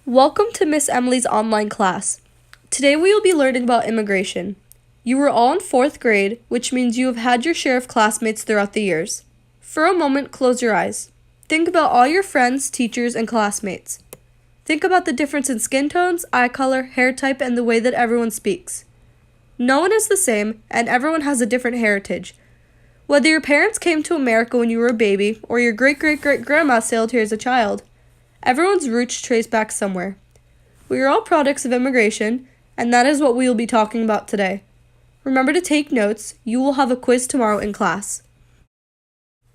Welcome to Miss Emily's online class. Today we will be learning about immigration. You are all in 4th grade, which means you have had your share of classmates throughout the years. For a moment, close your eyes. Think about all your friends, teachers, and classmates. Think about the difference in skin tones, eye color, hair type, and the way that everyone speaks. No one is the same, and everyone has a different heritage. Whether your parents came to America when you were a baby, or your great-great-great-grandma sailed here as a child, everyone's roots trace back somewhere. We are all products of immigration, and that is what we will be talking about today. Remember to take notes. You will have a quiz tomorrow in class.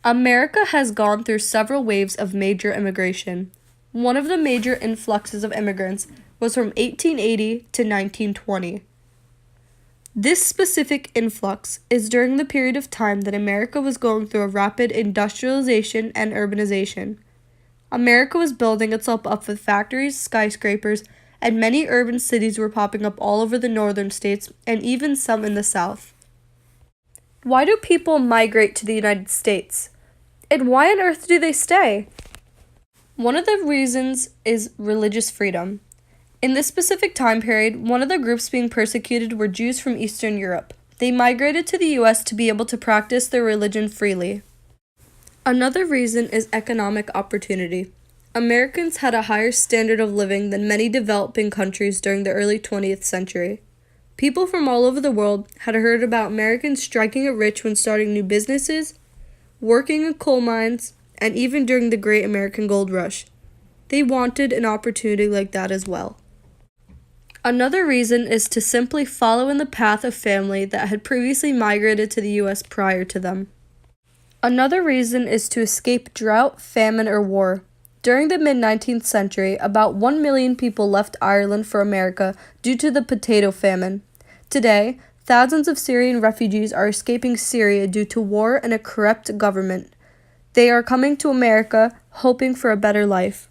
America has gone through several waves of major immigration. One of the major influxes of immigrants was from 1880 to 1920. This specific influx is during the period of time that America was going through a rapid industrialization and urbanization. America was building itself up with factories, skyscrapers, and many urban cities were popping up all over the northern states and even some in the south. Why do people migrate to the United States? And why on earth do they stay? One of the reasons is religious freedom. In this specific time period, one of the groups being persecuted were Jews from Eastern Europe. They migrated to the U.S. to be able to practice their religion freely. Another reason is economic opportunity. Americans had a higher standard of living than many developing countries during the early 20th century. People from all over the world had heard about Americans striking it rich when starting new businesses, working in coal mines, and even during the Great American Gold Rush. They wanted an opportunity like that as well. Another reason is to simply follow in the path of family that had previously migrated to the U.S. prior to them. Another reason is to escape drought, famine, or war. During the mid-19th century, about 1 million people left Ireland for America due to the potato famine. Today, thousands of Syrian refugees are escaping Syria due to war and a corrupt government. They are coming to America, hoping for a better life.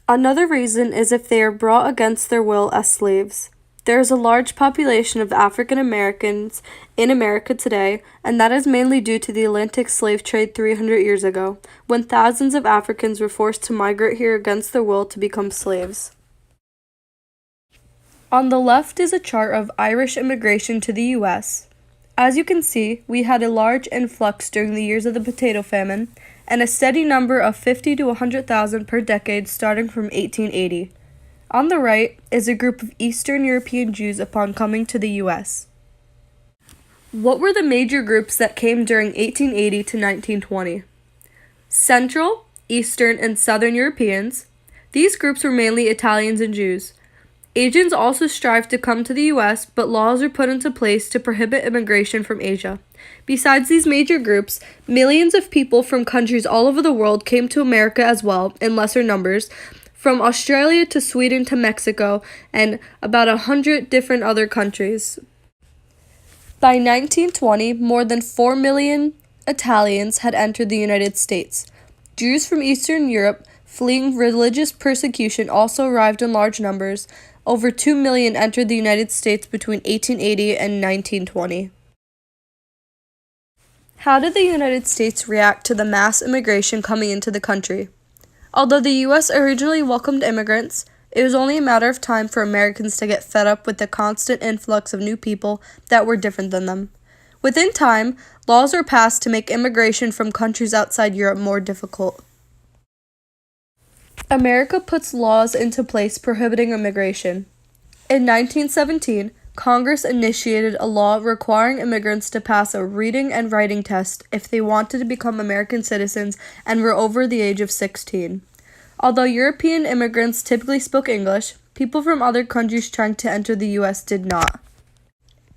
Another reason is if they are brought against their will as slaves. There is a large population of African Americans in America today, and that is mainly due to the Atlantic slave trade 300 years ago, when thousands of Africans were forced to migrate here against their will to become slaves. On the left is a chart of Irish immigration to the U.S. As you can see, we had a large influx during the years of the potato famine, and a steady number of 50 to 100,000 per decade starting from 1880. On the right is a group of Eastern European Jews upon coming to the U.S. What were the major groups that came during 1880 to 1920? Central, Eastern, and Southern Europeans. These groups were mainly Italians and Jews. Asians also strived to come to the U.S., but laws were put into place to prohibit immigration from Asia. Besides these major groups, millions of people from countries all over the world came to America as well, in lesser numbers, from Australia to Sweden to Mexico, and about 100 different other countries. By 1920, more than 4 million Italians had entered the United States. Jews from Eastern Europe, fleeing religious persecution, also arrived in large numbers. Over 2 million entered the United States between 1880 and 1920. How did the United States react to the mass immigration coming into the country? Although the U.S. originally welcomed immigrants, it was only a matter of time for Americans to get fed up with the constant influx of new people that were different than them. Within time, laws were passed to make immigration from countries outside Europe more difficult. America puts laws into place prohibiting immigration. In 1917, Congress initiated a law requiring immigrants to pass a reading and writing test if they wanted to become American citizens and were over the age of 16. Although European immigrants typically spoke English, people from other countries trying to enter the U.S. did not.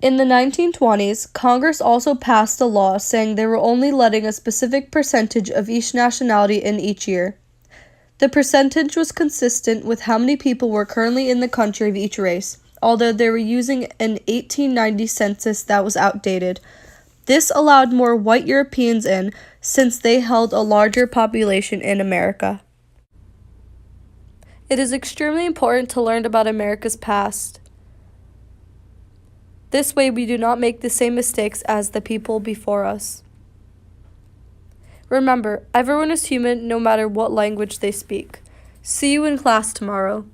In the 1920s, Congress also passed a law saying they were only letting a specific percentage of each nationality in each year. The percentage was consistent with how many people were currently in the country of each race, although they were using an 1890 census that was outdated. This allowed more white Europeans in, since they held a larger population in America. It is extremely important to learn about America's past. This way we do not make the same mistakes as the people before us. Remember, everyone is human no matter what language they speak. See you in class tomorrow.